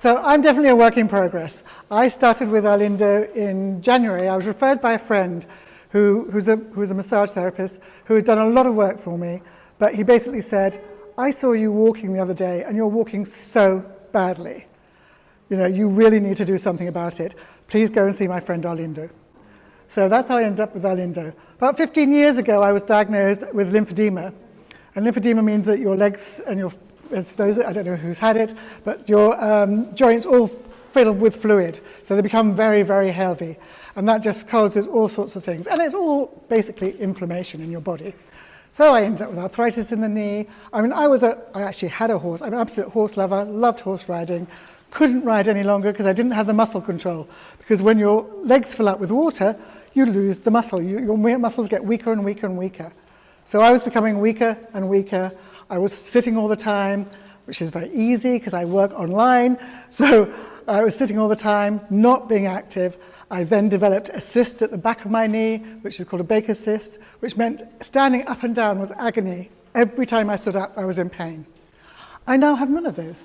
So I'm definitely a work in progress. I started with Arlindo in January. I was referred by a friend who's a massage therapist who had done a lot of work for me, but he basically said, I saw you walking the other day and you're walking so badly. You know, you really need to do something about it. Please go and see my friend Arlindo. So that's how I ended up with Arlindo. About 15 years ago, I was diagnosed with lymphedema. And lymphedema means that your legs and your, as those, I don't know who's had it, but your joints all filled with fluid. So they become very, very heavy. And that just causes all sorts of things. And it's all basically inflammation in your body. So I ended up with arthritis in the knee. I mean, I actually had a horse. I'm an absolute horse lover, loved horse riding. Couldn't ride any longer because I didn't have the muscle control. Because when your legs fill up with water, you lose the muscle. Your muscles get weaker and weaker and weaker. So I was becoming weaker and weaker. I was sitting all the time, which is very easy because I work online. So I was sitting all the time, not being active. I then developed a cyst at the back of my knee, which is called a Baker's cyst, which meant standing up and down was agony. Every time I stood up, I was in pain. I now have none of those.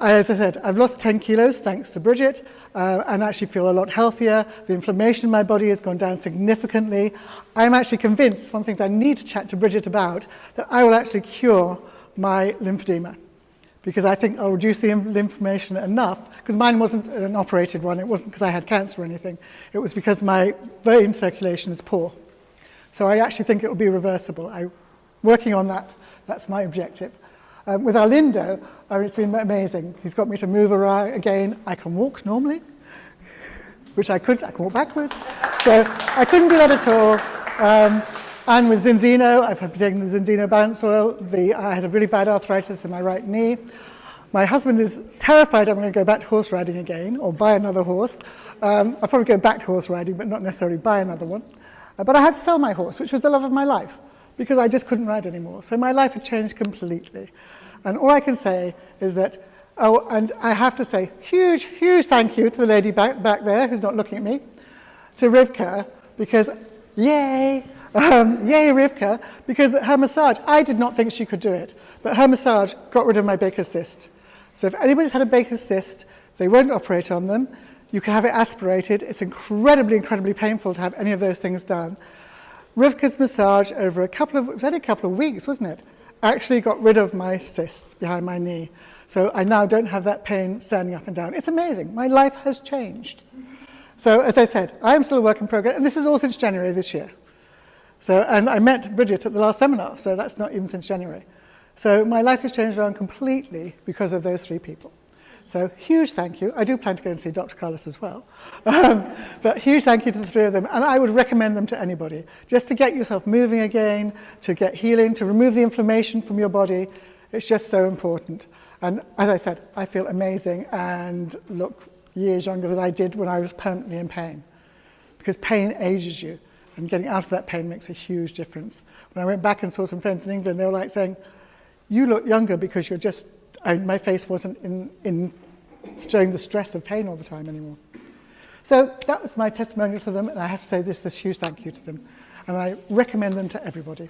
As I said, I've lost 10 kilos thanks to Bridget, and actually feel a lot healthier. The inflammation in my body has gone down significantly. I'm actually convinced, one of the things I need to chat to Bridget about, that I will actually cure my lymphedema. Because I think I'll reduce the inflammation enough, because mine wasn't an operated one, it wasn't because I had cancer or anything, it was because my vein circulation is poor. So I actually think it will be reversible. I'm working on that, that's my objective. With Arlindo, it's been amazing. He's got me to move around again. I can walk normally, which I can walk backwards. So I couldn't do that at all. And with Zinzino, I've been taking the Zinzino balance oil. I had a really bad arthritis in my right knee. My husband is terrified I'm going to go back to horse riding again, or buy another horse. I'll probably go back to horse riding, but not necessarily buy another one. But I had to sell my horse, which was the love of my life, because I just couldn't ride anymore. So my life had changed completely. And all I can say is that, oh, and I have to say, huge, huge thank you to the lady back there who's not looking at me, to Rivka, because yay, yay Rivka, because her massage, I did not think she could do it, but her massage got rid of my Baker's cyst. So if anybody's had a Baker's cyst, they won't operate on them. You can have it aspirated. It's incredibly, incredibly painful to have any of those things done. Rivka's massage over it was only a couple of weeks, wasn't it? Actually got rid of my cyst behind my knee. So I now don't have that pain standing up and down. It's amazing. My life has changed. So as I said, I am still a work in progress, and this is all since January this year. So, and I met Bridget at the last seminar, so that's not even since January. So my life has changed around completely because of those three people. So huge thank you. I do plan to go and see Dr. Carlos as well. But huge thank you to the three of them. And I would recommend them to anybody. Just to get yourself moving again, to get healing, to remove the inflammation from your body. It's just so important. And as I said, I feel amazing and look years younger than I did when I was permanently in pain. Because pain ages you. And getting out of that pain makes a huge difference. When I went back and saw some friends in England, they were like saying, you look younger because you're just... my face wasn't in showing the stress of pain all the time anymore. So that was my testimonial to them, and I have to say this huge thank you to them. And I recommend them to everybody.